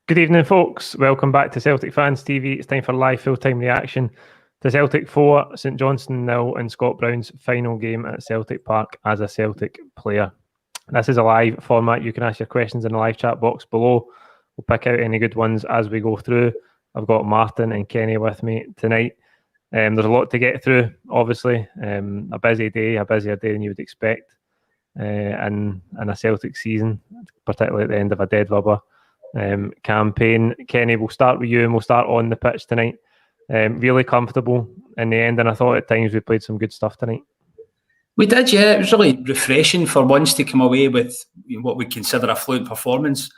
Good evening, folks. Welcome back to Celtic Fans TV. It's time for live full-time reaction to Celtic 4, St Johnstone 0 and Scott Brown's final game at Celtic Park as a Celtic player. This is a live format. You can ask your questions in the live chat box below. We'll pick out any good ones as we go through. I've got Martin and Kenny with me tonight. There's a lot to get through, obviously. A busy day, a busier day than you would expect in a Celtic season, particularly at the end of a dead rubber campaign. Kenny, we'll start with you and we'll start on the pitch tonight. Really comfortable in the end, and I thought at times we played some good stuff tonight. We did, yeah. It was really refreshing for once to come away with what we consider a fluent performance.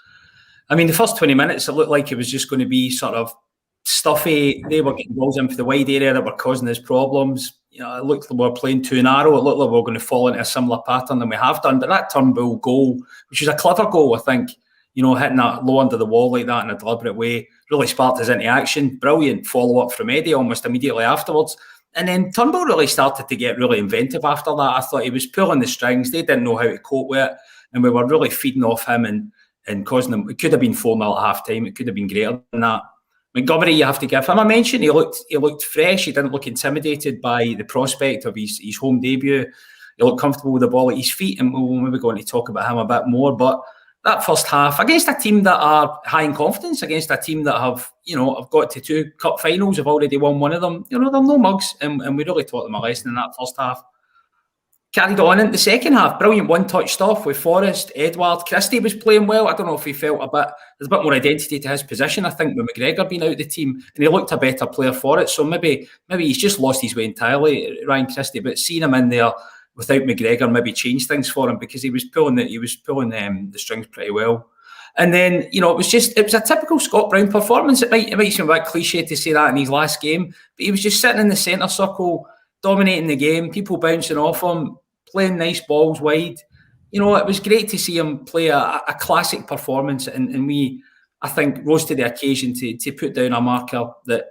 I mean, the first 20 minutes, it looked like it was just going to be sort of stuffy. They were getting balls into the wide area that were causing us problems. You know, it looked like we were playing too narrow. It looked like we were going to fall into a similar pattern than we have done. But that Turnbull goal, which was a clever goal, I think, you know, hitting that low under the wall like that in a deliberate way, really sparked us into action. Brilliant follow-up from Eddie almost immediately afterwards. And then Turnbull really started to get really inventive after that. I thought he was pulling the strings. They didn't know how to cope with it. And we were really feeding off him and causing them. It could have been 4-0 at half-time. It could have been greater than that. Montgomery, you have to give him a mention. He looked fresh. He didn't look intimidated by the prospect of his home debut. He looked comfortable with the ball at his feet. And we'll maybe go on to talk about him a bit more. But that first half, against a team that are high in confidence, against a team that have got to 2 cup finals, have already won one of them, they're no mugs, and we really taught them a lesson in that first half. Carried on into the second half, brilliant one-touch stuff with Forrest, Edward. Christie was playing well. I don't know if he felt there's a bit more identity to his position, I think, with McGregor being out of the team, and he looked a better player for it, so maybe he's just lost his way entirely, Ryan Christie, but seeing him in there without McGregor maybe changed things for him, because he was pulling the strings pretty well. And then, it was a typical Scott Brown performance. It might seem a bit cliche to say that in his last game, but he was just sitting in the centre circle, dominating the game, people bouncing off him, playing nice balls wide. It was great to see him play a classic performance, and we, I think, rose to the occasion to put down a marker that,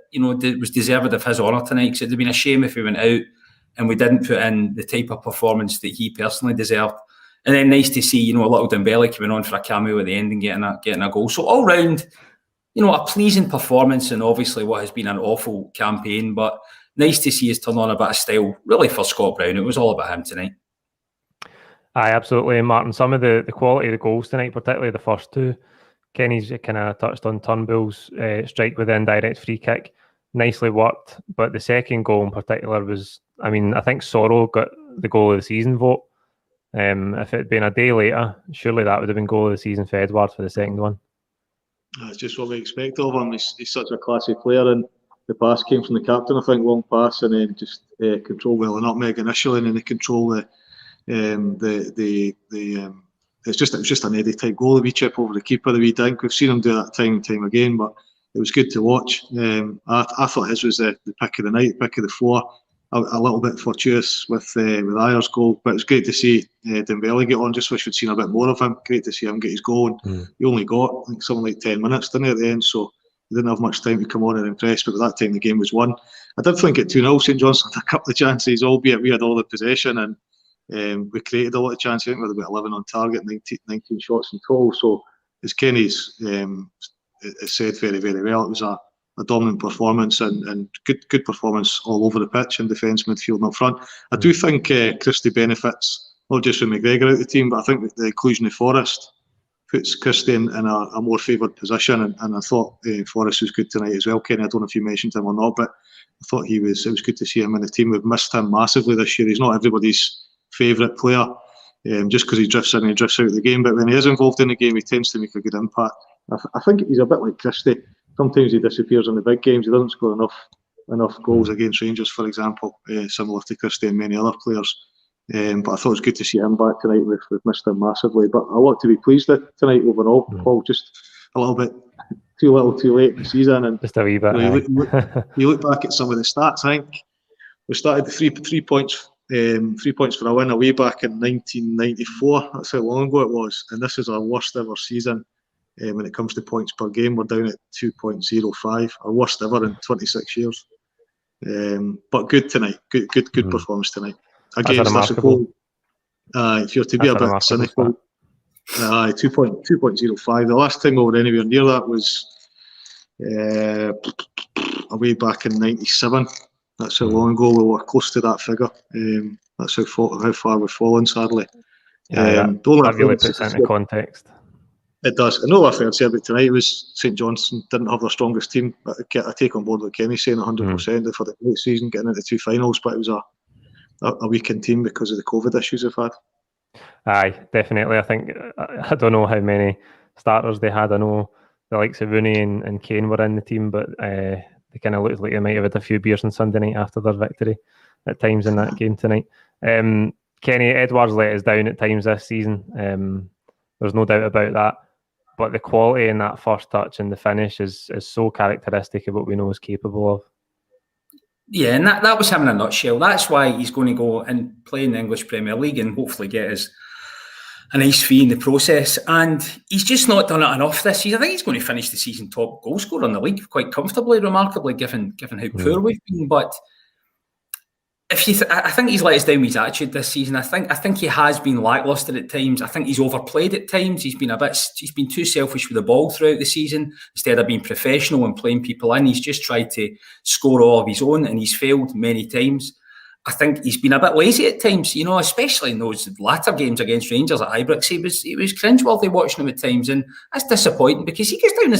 was deserved of his honour tonight, because it would have been a shame if he went out and we didn't put in the type of performance that he personally deserved. And then nice to see, little Dembele coming on for a cameo at the end and getting a goal. So all round, a pleasing performance, and obviously what has been an awful campaign, but nice to see us turn on a bit of style, really, for Scott Brown. It was all about him tonight. Aye, absolutely. And Martin, some of the quality of the goals tonight, particularly the first two, Kenny's kind of touched on Turnbull's strike with the indirect free kick. Nicely worked, but the second goal in particular was, I think Sorrow got the goal of the season vote. If it had been a day later, surely that would have been goal of the season for Edward for the second one. That's just what we expect of him. He's such a classy player, and the pass came from the captain, I think, long pass, and then just control well the nutmeg initially, and then they control the it was just an Eddie type goal, the wee chip over the keeper, the wee dink. We've seen him do that time and time again, but it was good to watch. I thought his was the pick of the night, pick of the 4. A little bit fortuitous with Ayer's goal, but it was great to see Dembele get on. Just wish we'd seen a bit more of him. Great to see him get his goal. And he only got, I think, something like 10 minutes, didn't he, at the end, so he didn't have much time to come on and impress, but at that time the game was won. I did think at 2-0, St Johnstone had a couple of chances, albeit we had all the possession, and we created a lot of chances. I think we had about 11 on target, 19 shots in total. So as Kenny's said very, very well, it was a dominant performance, and good performance all over the pitch, in defence, midfield and up front. I do think Christie benefits, not just with McGregor out of the team, but I think the inclusion of Forrest puts Christie in a more favoured position, and I thought Forrest was good tonight as well. Kenny, I don't know if you mentioned him or not, but I thought it was good to see him in the team. We've missed him massively this year. He's not everybody's favourite player, just because he drifts in and he drifts out of the game, but when he is involved in the game, he tends to make a good impact. I think he's a bit like Christie. Sometimes he disappears in the big games. He doesn't score enough goals against Rangers, for example, similar to Christie and many other players. But I thought it was good to see him back tonight. We've missed him massively, but a lot to be pleased with tonight overall. Paul, just a little bit too little too late in the season, and just a wee bit. You look back at some of the stats. I think we started the three points for a win away back in 1994. That's how long ago it was, and this is our worst ever season. When it comes to points per game, we're down at 2.05, our worst ever in 26 years. But good tonight, good performance tonight. Against us, if you're to be a bit cynical, Aye, 2.05. The last time we were anywhere near that was away back in '97. That's how long ago we were close to that figure. That's how far we've fallen, sadly. That really puts it into context. It does. And all I've heard say about tonight was St Johnstone didn't have their strongest team. I take on board what Kenny's saying 100%. They've had a great season getting into 2 finals, but it was a weakened team because of the COVID issues they've had. Aye, definitely. I think, I don't know how many starters they had. I know the likes of Rooney and Kane were in the team, but they kind of looked like they might have had a few beers on Sunday night after their victory at times in that game tonight. Kenny, Edwards let us down at times this season. There's no doubt about that. But the quality in that first touch and the finish is so characteristic of what we know he's capable of. Yeah, and that was him in a nutshell. That's why he's going to go and play in the English Premier League and hopefully get a nice fee in the process. And he's just not done it enough this season. I think he's going to finish the season top goal scorer in the league quite comfortably, remarkably, given how poor we've been. But I think he's let us down with his attitude this season. I think he has been lacklustre at times. I think he's overplayed at times. He's been too selfish with the ball throughout the season instead of being professional and playing people in. He's just tried to score all of his own, and he's failed many times. I think he's been a bit lazy at times, especially in those latter games against Rangers at Ibrox. It was cringeworthy watching him at times, and that's disappointing because he goes down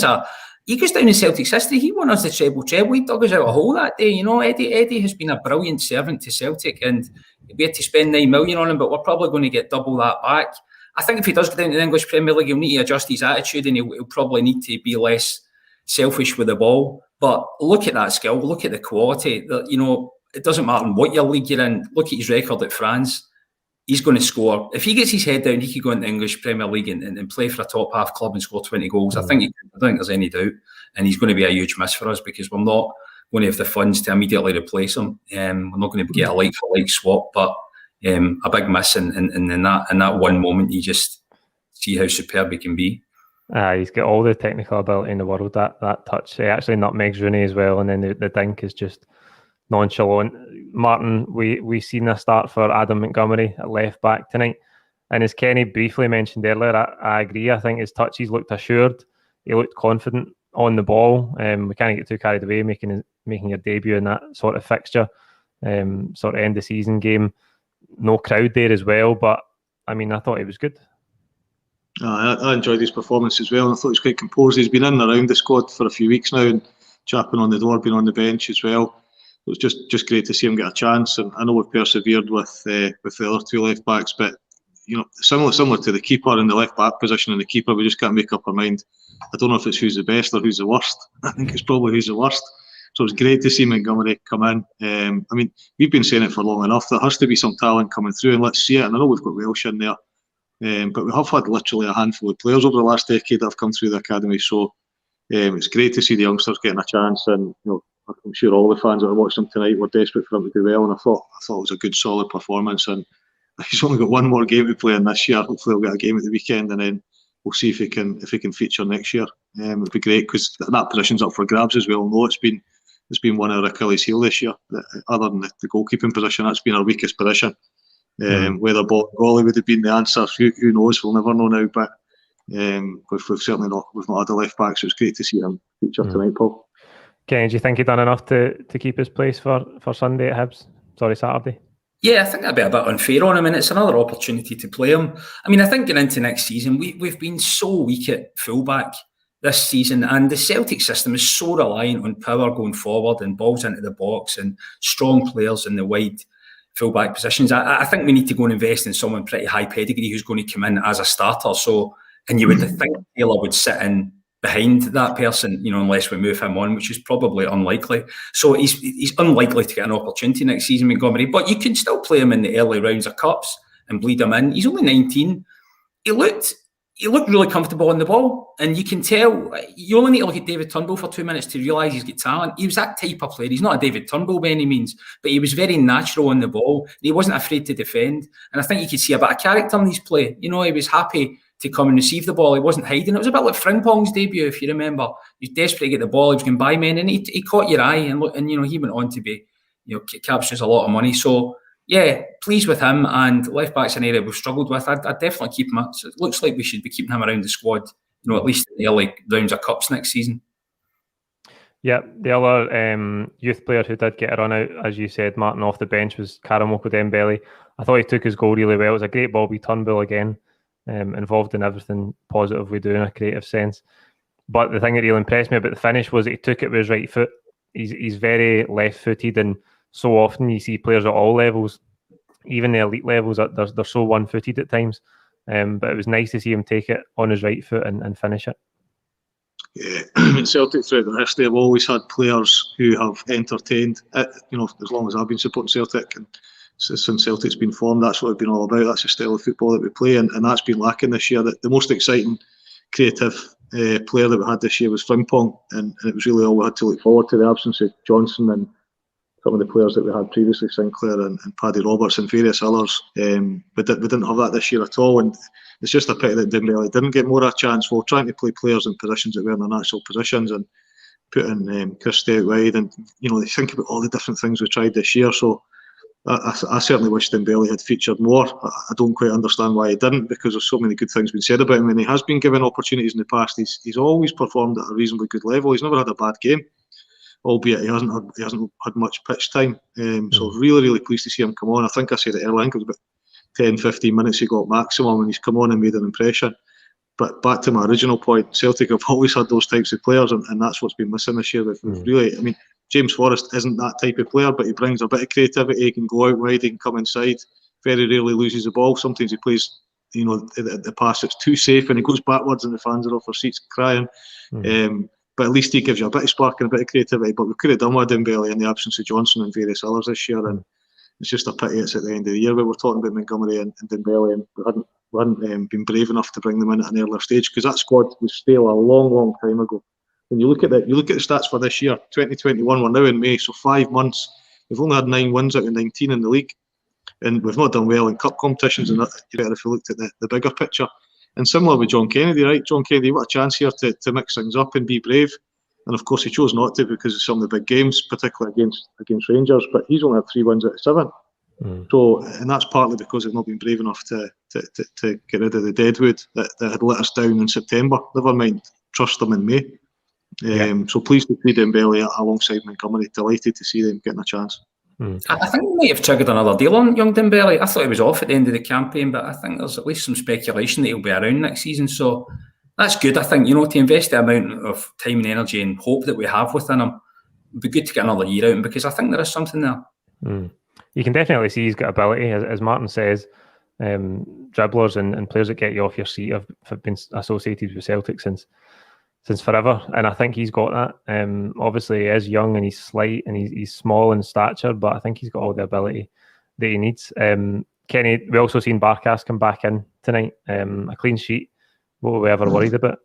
in Celtic's history. He won us the treble. He dug us out a hole that day. Eddie has been a brilliant servant to Celtic, and we had to spend 9 million on him, but we're probably going to get double that back. I think if he does go down to the English Premier League, he'll need to adjust his attitude, and he'll probably need to be less selfish with the ball. But look at that skill. Look at the quality. It doesn't matter what your league you're in. Look at his record at France. He's going to score. If he gets his head down, he could go into the English Premier League and play for a top half club and score 20 goals. I don't think there's any doubt. And he's going to be a huge miss for us because we're not going to have the funds to immediately replace him. We're not going to get a like-for-like swap, but a big miss in that one moment. You just see how superb he can be. He's got all the technical ability in the world. That touch, he actually nutmegs Rooney as well, and then the dink is just nonchalant. Martin, we seen a start for Adam Montgomery at left back tonight, and as Kenny briefly mentioned earlier, I agree. I think his touches looked assured. He looked confident on the ball. We can't get too carried away making your debut in that sort of fixture, sort of end of season game. No crowd there as well, but I mean, I thought he was good. I enjoyed his performance as well, and I thought he was quite composed. He's been in and around the squad for a few weeks now, and chapping on the door, been on the bench as well. It was just great to see him get a chance, and I know we've persevered with the other two left backs, but similar to the keeper in the left back position and the keeper, we just can't make up our mind. I don't know if it's who's the best or who's the worst. I think it's probably who's the worst. So it's great to see Montgomery come in. I mean, we've been saying it for long enough. There has to be some talent coming through, and let's see it. And I know we've got Welsh in there, but we have had literally a handful of players over the last decade that have come through the academy. So it's great to see the youngsters getting a chance, and I'm sure all the fans that are watching him tonight were desperate for him to do well. And I thought it was a good, solid performance. And he's only got one more game to play in this year. Hopefully, he'll get a game at the weekend, and then we'll see if he can feature next year. It'd be great because that position's up for grabs as well. No, it's been one of our Achilles' heel this year. Other than the goalkeeping position, that's been our weakest position. Whether goalie would have been the answer, who knows? We'll never know now. But we've certainly not had a left back, so it's great to see him feature tonight, Paul. Kenny, do you think he done enough to keep his place for Sunday at Hibs? Sorry, Saturday. Yeah, I think that'd be a bit unfair on him, and it's another opportunity to play him. I mean, I think getting into next season, we've been so weak at fullback this season, and the Celtic system is so reliant on power going forward and balls into the box and strong players in the wide fullback positions. I think we need to go and invest in someone pretty high pedigree who's going to come in as a starter. And you would think Taylor would sit in behind that person, unless we move him on, which is probably unlikely. So he's unlikely to get an opportunity next season, Montgomery. But you can still play him in the early rounds of cups and bleed him in. He's only 19. He looked really comfortable on the ball, and you can tell. You only need to look at David Turnbull for 2 minutes to realise he's got talent. He was that type of player. He's not a David Turnbull by any means, but he was very natural on the ball. He wasn't afraid to defend, and I think you could see a bit of character in his play. He was happy to come and receive the ball. He wasn't hiding. It was a bit like Frimpong's debut, if you remember. He was desperate to get the ball. He was going by men, and he caught your eye, and he went on to be, captures a lot of money. So yeah, pleased with him. And left back's an area we've struggled with. I'd definitely keep him. So it looks like we should be keeping him around the squad, at least in the early rounds of cups next season. Yeah, the other youth player who did get a run out, as you said, Martin, off the bench was Karamoko Dembele. I thought he took his goal really well. It was a great Bobby Turnbull again, involved in everything positive we do in a creative sense. But the thing that really impressed me about the finish was that he took it with his right foot. He's very left-footed, and so often you see players at all levels, even the elite levels, they're so one-footed at times. But it was nice to see him take it on his right foot and finish it. Yeah, Celtic throughout the history have always had players who have entertained it, as long as I've been supporting Celtic, and since Celtic's been formed, that's what we've been all about. That's the style of football that we play, and that's been lacking this year. The most exciting creative player that we had this year was Frimpong, and it was really all we had to look forward to, the absence of Johnstone and some of the players that we had previously, Sinclair and Paddy Roberts and various others. We didn't have that this year at all, and it's just a pity that Dembele didn't get more of a chance. We're trying to play players in positions that were in their natural positions, and putting Christie out wide, and they think about all the different things we tried this year. So I certainly wish Dembele had featured more. I don't quite understand why he didn't, because there's so many good things been said about him, and he has been given opportunities in the past. He's always performed at a reasonably good level. He's never had a bad game, albeit he hasn't had much pitch time. So really, really pleased to see him come on. I think I said it earlier, I think it was about 10-15 minutes he got maximum, and he's come on and made an impression. But back to my original point, Celtic have always had those types of players, and that's what's been missing this year. Really, I mean, James Forrest isn't that type of player, but he brings a bit of creativity. He can go out wide, he can come inside. Very rarely loses the ball. Sometimes he plays, the pass that's too safe, and he goes backwards, and the fans are off their seats crying. But at least he gives you a bit of spark and a bit of creativity. But we could have done with Dembele in the absence of Johnson and various others this year, and it's just a pity it's at the end of the year where we're talking about Montgomery and Dembele, and we hadn't been brave enough to bring them in at an earlier stage, because that squad was stale a long, long time ago. When you look at the stats for this year, 2021, we're now in May, so 5 months. We've only had 9 wins out of 19 in the league, and we've not done well in cup competitions. And if you looked at the bigger picture, and similar with John Kennedy, right? John Kennedy, what a chance here to mix things up and be brave. And of course, he chose not to because of some of the big games, particularly against Rangers. But he's only had 3 wins out of 7. So, and that's partly because they've not been brave enough to get rid of the deadwood that had let us down in September. Never mind, trust them in May. So pleased to see Dembele alongside Montgomery. Delighted to see them getting a chance. I think we might have triggered another deal on young Dembele. I thought he was off at the end of the campaign, but I think there's at least some speculation that he'll be around next season. So that's good. I think, to invest the amount of time and energy and hope that we have within him, it'd be good to get another year out of him, because I think there is something there. You can definitely see he's got ability, as Martin says. Dribblers and players that get you off your seat have been associated with Celtic since forever, and I think he's got that. Obviously, he is young and he's slight and he's small in stature, but I think he's got all the ability that he needs. Kenny, we also seen Barkas come back in tonight, a clean sheet. What were we ever worried about?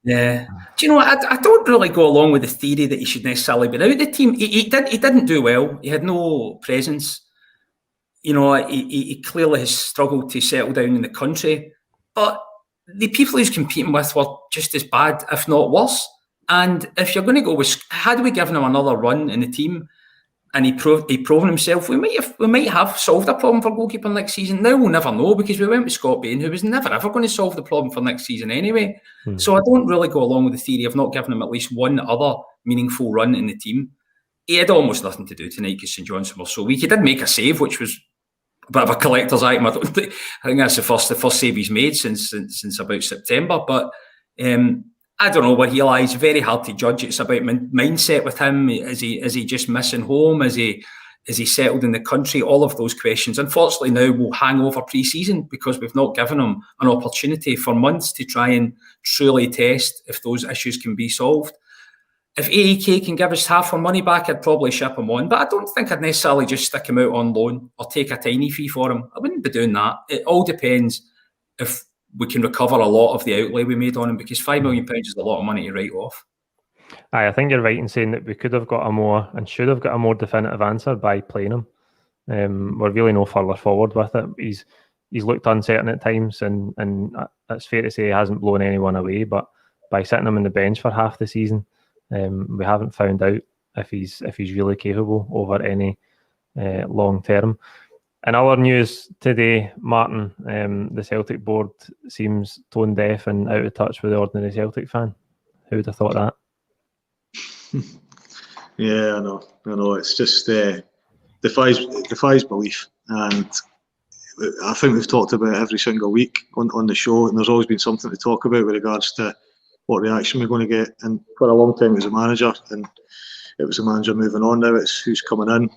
Yeah. Do you know what? I don't really go along with the theory that he should necessarily be out the team. He didn't do well. He had no presence. He clearly has struggled to settle down in the country. But the people he's competing with were just as bad, if not worse. And if you're going to go with, had we given him another run in the team and he proven himself, we might have solved a problem for goalkeeper next season. Now we'll never know, because we went with Scott Bain, who was never ever going to solve the problem for next season anyway. So I don't really go along with the theory of not giving him at least one other meaningful run in the team. He had almost nothing to do tonight because St Johnstone were so weak. He did make a save, which was a bit of a collector's item. I think that's the first save he's made since about September. But I don't know where he lies. Very hard to judge. It's about mindset with him. Is he just missing home? Is he settled in the country? All of those questions, unfortunately, now will hang over pre-season, because we've not given him an opportunity for months to try and truly test if those issues can be solved. If AEK can give us half our money back, I'd probably ship him on. But I don't think I'd necessarily just stick him out on loan or take a tiny fee for him. I wouldn't be doing that. It all depends if we can recover a lot of the outlay we made on him, because £5 million is a lot of money to write off. I think you're right in saying that we could have got a more and should have got a more definitive answer by playing him. We're really no further forward with it. He's looked uncertain at times, and it's fair to say he hasn't blown anyone away. But by sitting him on the bench for half the season, we haven't found out if he's really capable over any long term. In other news today, Martin, the Celtic board seems tone deaf and out of touch with the ordinary Celtic fan. Who would have thought that? Yeah, I know. It's just defies belief, and I think we've talked about it every single week on the show, and there's always been something to talk about with regards to what reaction we're going to get. And for a long time, it was a manager, and it was a manager moving on. Now it's who's coming in.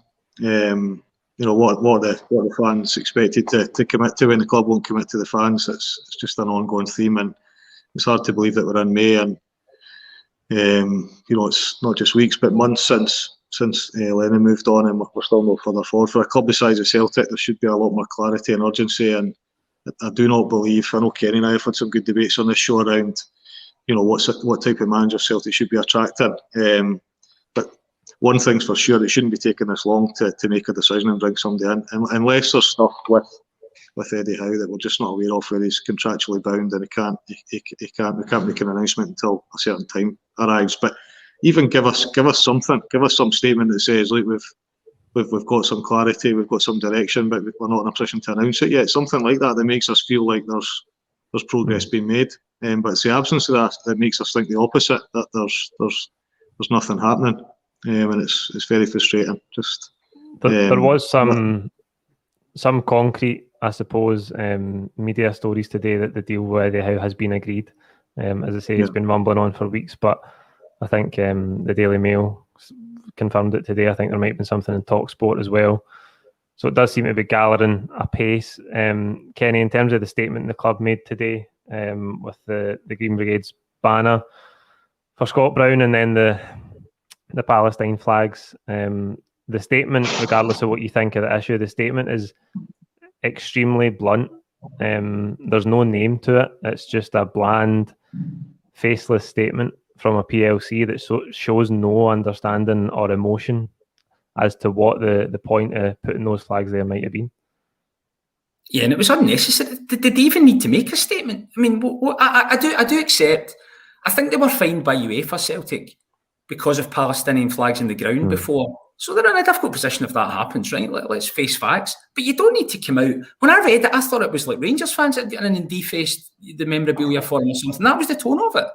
What the fans expected to commit to, when the club won't commit to the fans. It's just an ongoing theme, and it's hard to believe that we're in May, and it's not just weeks but months since Lennon moved on, and we're still no further forward. For a club the size of Celtic, there should be a lot more clarity and urgency, and I do not believe, I know Kenny and I have had some good debates on this show around what type of manager Celtic should be attracting, but one thing's for sure, it shouldn't be taking this long to make a decision and bring somebody in, unless there's stuff with Eddie Howe that we're just not aware of, where he's contractually bound and we can't make an announcement until a certain time arrives. But even give us something, give us some statement that says, look, we've got some clarity, we've got some direction, but we're not in a position to announce it yet. Something like that makes us feel like there's progress being made. But it's the absence of that makes us think the opposite, that there's nothing happening. And it's very frustrating. Just there was some concrete, I suppose, media stories today that the deal with Eddie Howe has been agreed. As I say, it's been rumbling on for weeks, but I think the Daily Mail confirmed it today. I think there might have been something in TalkSport as well. So it does seem to be gathering a pace. Kenny, in terms of the statement the club made today with the Green Brigade's banner for Scott Brown and then the Palestine flags, the statement, regardless of what you think of the issue, the statement is extremely blunt. There's no name to it. It's just a bland, faceless statement from a PLC that shows no understanding or emotion as to what the point of putting those flags there might have been. Yeah, and it was unnecessary. Did they even need to make a statement? I mean, I do accept. I think they were fined by UEFA, Celtic, because of Palestinian flags in the ground before. So they're in a difficult position if that happens, right? Let's face facts. But you don't need to come out. When I read it, I thought it was like Rangers fans that got in and defaced the memorabilia for them or something. That was the tone of it.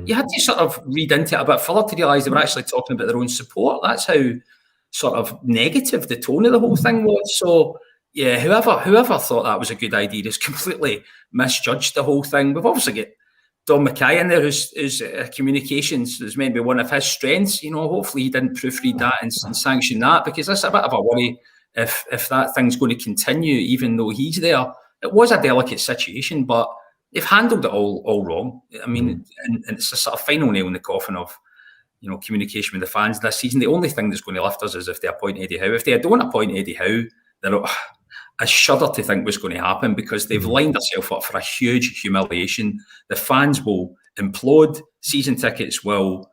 You had to sort of read into it a bit further to realise they were actually talking about their own support. That's how sort of negative the tone of the whole thing was. So, yeah, whoever thought that was a good idea has completely misjudged the whole thing. We've obviously got Don Mackay in there, whose communications is meant to be one of his strengths. Hopefully he didn't proofread that and sanction that, because that's a bit of a worry if that thing's going to continue, even though he's there. It was a delicate situation, but they've handled it all wrong. I mean, and it's a sort of final nail in the coffin of communication with the fans this season. The only thing that's going to lift us is if they appoint Eddie Howe. If they don't appoint Eddie Howe, then I shudder to think what's going to happen, because they've lined themselves up for a huge humiliation. The fans will implode. Season tickets will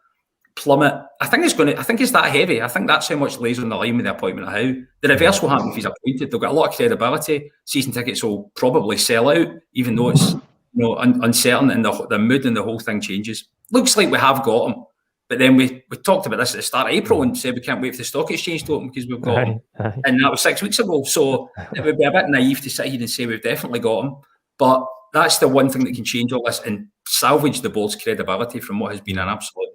plummet. I think it's that heavy. I think that's how much lays on the line with the appointment of Howe. The reverse will happen if he's appointed. They'll get a lot of credibility. Season tickets will probably sell out, even though it's uncertain, and the mood and the whole thing changes. Looks like we have got him. But then we talked about this at the start of April and said we can't wait for the stock exchange to open because we've got him. And that was 6 weeks ago. So it would be a bit naive to sit here and say we've definitely got him. But that's the one thing that can change all this and salvage the board's credibility from what has been an absolute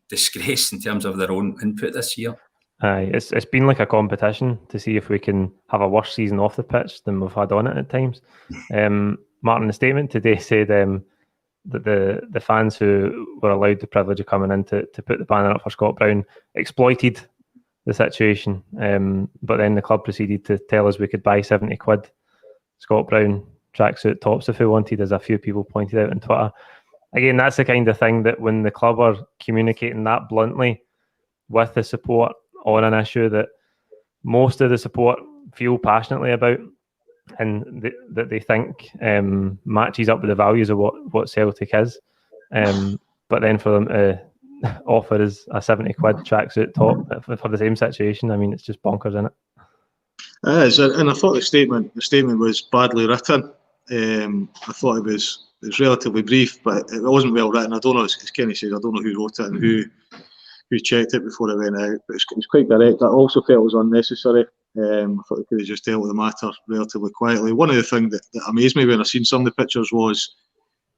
disgrace in terms of their own input this year. It's been like a competition to see if we can have a worse season off the pitch than we've had on it at times. Martin, the statement today said that the fans who were allowed the privilege of coming in to put the banner up for Scott Brown exploited the situation. But then the club proceeded to tell us we could buy 70 quid Scott Brown tracksuit tops if we wanted, as a few people pointed out on Twitter. Again, that's the kind of thing that when the club are communicating that bluntly with the support on an issue that most of the support feel passionately about, and that they think matches up with the values of what Celtic is, but then for them to offer us a 70 quid tracksuit top for the same situation, I mean, it's just bonkers, isn't it? It is, and I thought the statement was badly written. I thought it was relatively brief, but it wasn't well written. I don't know, as Kenny says, I don't know who wrote it and who checked it before it went out, but it's quite direct. I also felt it was unnecessary. I thought they could have just dealt with the matter relatively quietly. One of the things that amazed me when I seen some of the pictures was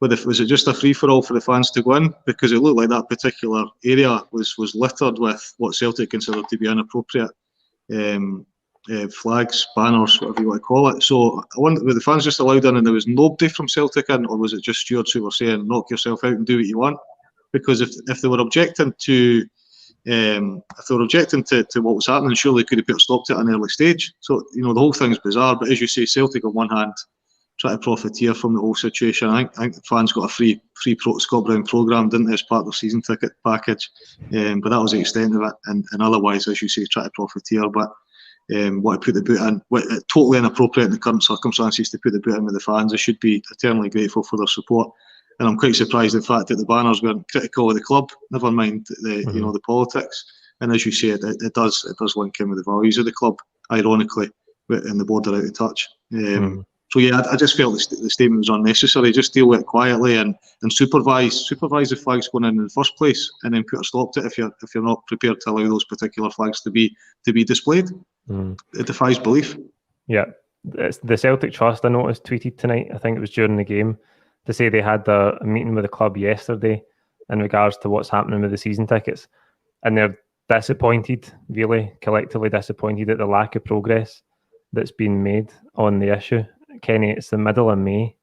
it just a free-for-all for the fans to go in? Because it looked like that particular area was littered with what Celtic considered to be inappropriate flags, banners, whatever you want to call it. So I wonder, were the fans just allowed in and there was nobody from Celtic in, or was it just stewards who were saying, knock yourself out and do what you want? Because if they were objecting to what was happening, surely they could have put a stop to it at an early stage. So, the whole thing's bizarre. But as you say, Celtic on one hand try to profiteer from the whole situation. I think the fans got a free Scott Brown programme, didn't they, as part of their season ticket package. But that was the extent of it. And otherwise, as you say, try to profiteer. But what to put the boot in, totally inappropriate in the current circumstances to put the boot in with the fans. They should be eternally grateful for their support. And I'm quite surprised at the fact that the banners weren't critical of the club, never mind the politics. And as you say, it does link in with the values of the club, ironically, and the board are out of touch. So yeah, I just felt the statement was unnecessary. Just deal with it quietly and supervise the flags going in the first place, and then put a stop to it if you're not prepared to allow those particular flags to be displayed. It defies belief. Yeah, it's the Celtic Trust, I noticed, tweeted tonight, I think it was during the game, to say they had a meeting with the club yesterday in regards to what's happening with the season tickets, and they're disappointed, really collectively disappointed at the lack of progress that's been made on the issue. Kenny, it's the middle of May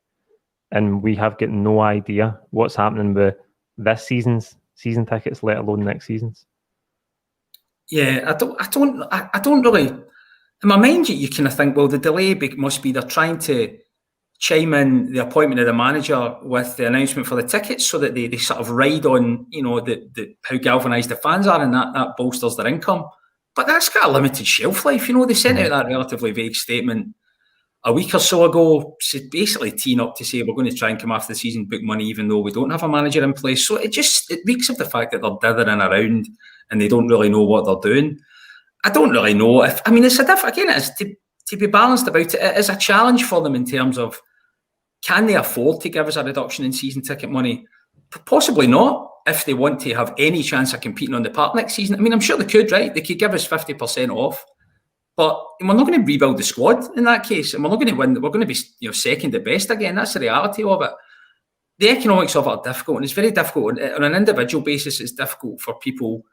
and we have got no idea what's happening with this season's season tickets, let alone next season's. Yeah, I don't really, in my mind you kind of think, well, the delay must be they're trying to chime in the appointment of the manager with the announcement for the tickets so that they sort of ride on, how galvanised the fans are, and that bolsters their income. But that's got a limited shelf life. They sent out that relatively vague statement a week or so ago, basically teeing up to say we're going to try and come after the season, book money, even though we don't have a manager in place. So it reeks of the fact that they're dithering around and they don't really know what they're doing. I don't really know it's to be balanced about it. It is a challenge for them in terms of, can they afford to give us a reduction in season ticket money? Possibly not, if they want to have any chance of competing on the park next season. I mean, I'm sure they could, right? They could give us 50% off. But we're not going to rebuild the squad in that case, and we're not going to win. We're going to be, second at best again. That's the reality of it. The economics of it are difficult, and it's very difficult on an individual basis. It's difficult for people,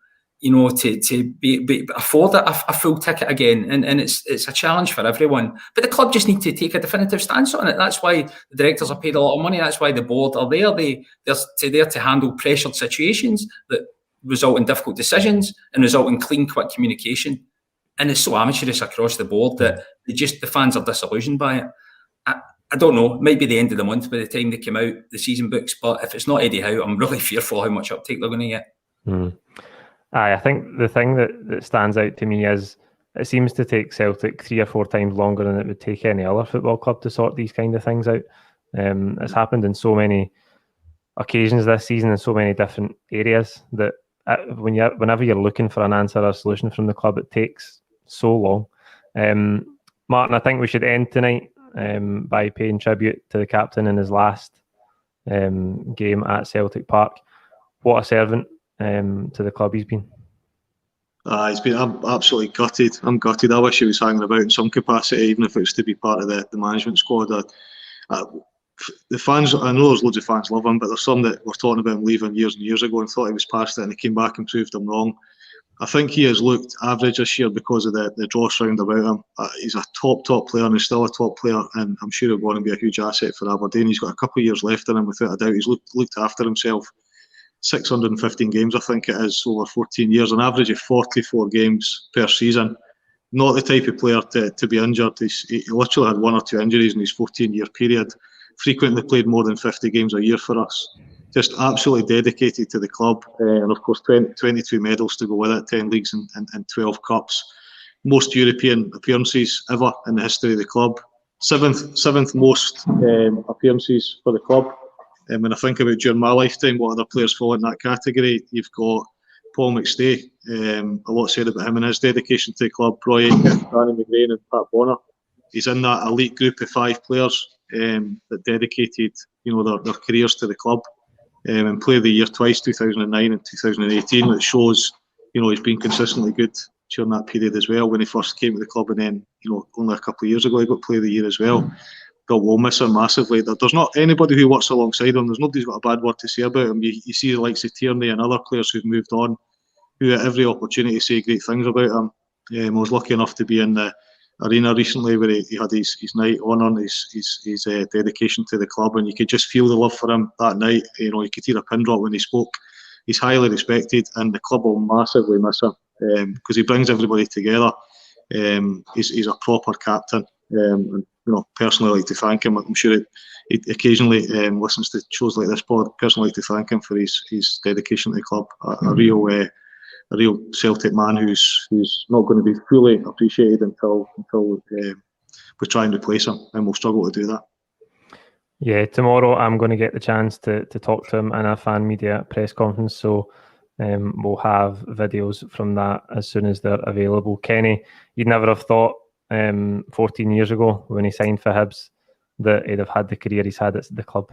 to be afford a full ticket again, and it's a challenge for everyone. But the club just need to take a definitive stance on it. That's why the directors are paid a lot of money. That's why the board are there. They're there to handle pressured situations that result in difficult decisions and result in clean, quick communication. And it's so amateurish across the board that the fans are disillusioned by it. I don't know, it might be the end of the month by the time they come out, the season books, but if it's not Eddie Howe, I'm really fearful how much uptake they're going to get. I think the thing that stands out to me is it seems to take Celtic 3 or 4 times longer than it would take any other football club to sort these kind of things out. It's happened in so many occasions this season in so many different areas that whenever you're looking for an answer or a solution from the club, it takes so long. Martin, I think we should end tonight by paying tribute to the captain in his last game at Celtic Park. What a servant to the club he's been. I'm absolutely gutted. I'm gutted. I wish he was hanging about in some capacity, even if it was to be part of the management squad. The fans, I know there's loads of fans love him, but there's some that were talking about him leaving years and years ago and thought he was past it, and he came back and proved them wrong. I think he has looked average this year because of the dross round about him. He's a top player, and he's still a top player, and I'm sure he'll go on and be a huge asset for Aberdeen. He's got a couple of years left in him, without a doubt. He's looked after himself. 615 games, I think it is, over 14 years, an average of 44 games per season. Not the type of player to be injured. He literally had 1 or 2 injuries in his 14-year period. Frequently played more than 50 games a year for us. Just absolutely dedicated to the club, and of course 22 medals to go with it, 10 leagues and 12 cups. Most European appearances ever in the history of the club. Seventh most appearances for the club. When I think about during my lifetime, what other players fall in that category, you've got Paul McStay, a lot said about him and his dedication to the club, Roy Aitken, Danny McGrain and Pat Bonner. He's in that elite group of 5 players that dedicated their careers to the club. And Player of the Year twice, 2009 and 2018, which shows he's been consistently good during that period as well when he first came to the club, and then only a couple of years ago he got Player of the Year as well. But we'll miss him massively. There's not anybody who works alongside him. There's nobody who's got a bad word to say about him. You see the likes of Tierney and other players who've moved on, who at every opportunity say great things about him. I was lucky enough to be in the arena recently where he had his night on his dedication to the club, and you could just feel the love for him that night. You could hear a pin drop when he spoke. He's highly respected, and the club will massively miss him because he brings everybody together. He's a proper captain, and personally, I like to thank him. I'm sure he occasionally listens to shows like this pod. Personally, like to thank him for his dedication to the club. A real Celtic man who's not going to be fully appreciated until we try and replace him, and we'll struggle to do that. Yeah, tomorrow I'm going to get the chance to talk to him in a fan media press conference, so we'll have videos from that as soon as they're available. Kenny, you'd never have thought 14 years ago when he signed for Hibs that he'd have had the career he's had at the club.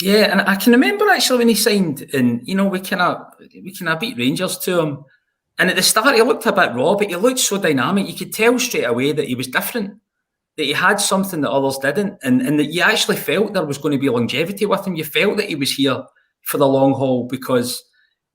Yeah, and I can remember actually when he signed, and we kind of beat Rangers to him, and at the start he looked a bit raw, but he looked so dynamic. You could tell straight away that he was different, that he had something that others didn't, and that you actually felt there was going to be longevity with him. You felt that he was here for the long haul because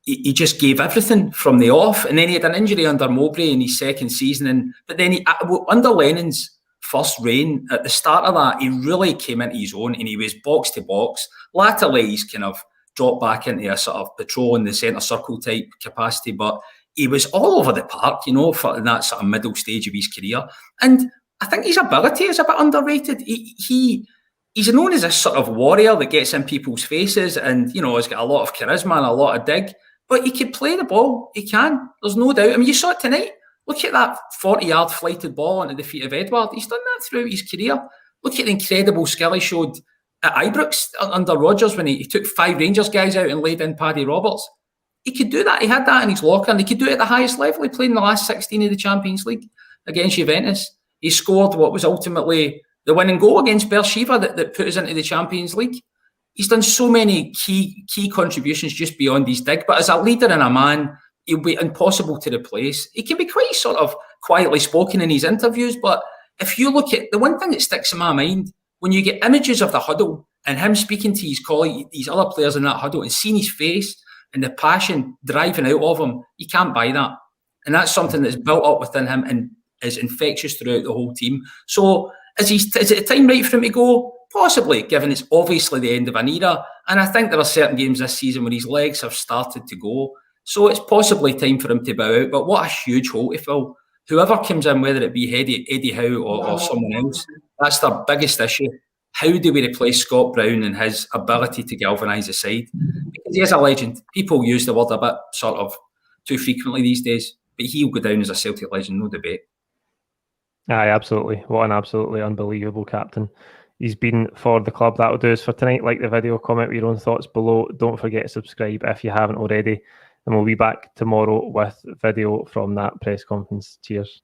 he just gave everything from the off, and then he had an injury under Mowbray in his second season, but then under Lennon's first reign, at the start of that, he really came into his own, and he was box to box. Latterly, he's kind of dropped back into a sort of patrol in the centre circle type capacity, but he was all over the park, for that sort of middle stage of his career. And I think his ability is a bit underrated. He's known as a sort of warrior that gets in people's faces, and has got a lot of charisma and a lot of dig. But he can play the ball. He can. There's no doubt. I mean, you saw it tonight. Look at that 40-yard flighted ball onto the feet of Edouard. He's done that throughout his career. Look at the incredible skill he showed at Ibrox under Rodgers when he took 5 Rangers guys out and laid in Paddy Roberts. He could do that. He had that in his locker, and he could do it at the highest level. He played in the last 16 of the Champions League against Juventus. He scored what was ultimately the winning goal against Beersheva that put us into the Champions League. He's done so many key contributions just beyond his dig, but as a leader and a man, he'll be impossible to replace. He can be quite sort of quietly spoken in his interviews, but if you look at the one thing that sticks in my mind, when you get images of the huddle and him speaking to his colleague, these other players in that huddle, and seeing his face and the passion driving out of him, you can't buy that. And that's something that's built up within him and is infectious throughout the whole team. So is it time right for him to go? Possibly, given it's obviously the end of an era. And I think there are certain games this season where his legs have started to go. So it's possibly time for him to bow out. But what a huge hole to fill. Whoever comes in, whether it be Eddie Howe or someone else, that's their biggest issue. How do we replace Scott Brown and his ability to galvanise the side? Because he is a legend. People use the word a bit sort of too frequently these days, but he'll go down as a Celtic legend, no debate. Aye, absolutely. What an absolutely unbelievable captain he's been for the club. That'll do us for tonight. Like the video, comment with your own thoughts below. Don't forget to subscribe if you haven't already. And we'll be back tomorrow with video from that press conference. Cheers.